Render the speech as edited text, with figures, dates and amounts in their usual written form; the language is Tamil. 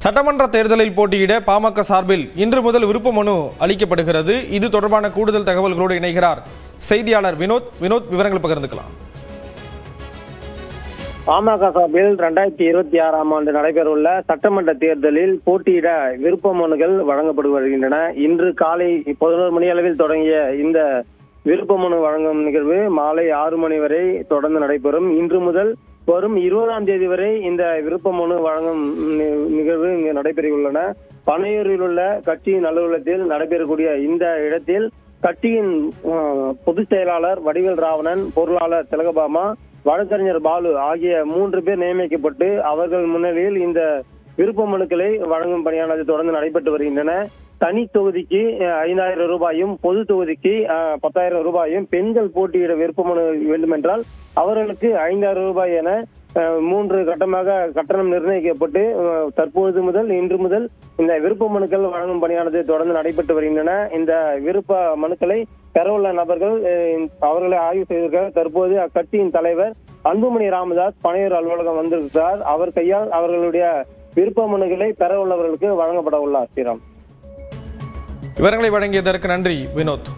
சட்டமன்ற தேர்தலில் போட்டியிட பாமக சார்பில் இன்று முதல் விருப்ப மனு அளிக்கப்படுகிறது. இது தொடர்பான கூடுதல் தகவல்களோடு இணைகிறார் செய்தியாளர் வினோத். விவரங்கள் பகிர்ந்துக்கலாம். பாமக சார்பில் 2026ஆம் ஆண்டு நடைபெறவுள்ள சட்டமன்ற தேர்தலில் போட்டியிட விருப்ப மனுக்கள் வழங்கப்பட்டு வருகின்றன. இன்று காலை 11 மணி அளவில் தொடங்கிய இந்த விருப்ப மனு வழங்கும் நிகழ்வு மாலை 6 மணி வரை தொடர்ந்து நடைபெறும். இன்று முதல் வரும் 20ஆம் தேதி வரை இந்த விருப்ப மனு வழங்கும் நிகழ்வு இங்கு நடைபெறவுள்ளன. பனையூரில் உள்ள கட்சியின் அலுவலகத்தில் நடைபெறக்கூடிய இந்த இடத்தில் கட்சியின் பொதுச் செயலாளர் வடிவேல் ராவணன், பொருளாளர் திலகபாமா, வழக்கறிஞர் பாலு ஆகிய 3 பேர் நியமிக்கப்பட்டு அவர்கள் முன்னிலையில் இந்த விருப்ப மனுக்களை வழங்கும் பணியானது தொடர்ந்து நடைபெற்று வருகின்றன. தனி தொகுதிக்கு 5,000 ரூபாயும், பொது தொகுதிக்கு 10,000 ரூபாயும், பெண்கள் போட்டியிட விருப்ப மனு வேண்டுமென்றால் அவர்களுக்கு 5,000 ரூபாய் என 3 கட்டமாக கட்டணம் நிர்ணயிக்கப்பட்டு தற்போது முதல் இன்று முதல் இந்த விருப்ப மனுக்கள் வழங்கும் பணியானது தொடர்ந்து நடைபெற்று வருகின்றன. இந்த விருப்ப மனுக்களை பெறவுள்ள நபர்கள் அவர்களை ஆய்வு செய்திருக்கிறார். தற்போது அக்கட்சியின் தலைவர் அன்புமணி ராமதாஸ் பனையூர் அலுவலகம் வந்திருக்கிறார். அவர் கையால் அவர்களுடைய விருப்ப மனுக்களை பெற உள்ளவர்களுக்கு வழங்கப்பட உள்ளார். ஸ்ரீராம், விவரங்களை வழங்கியதற்கு நன்றி வினோத்.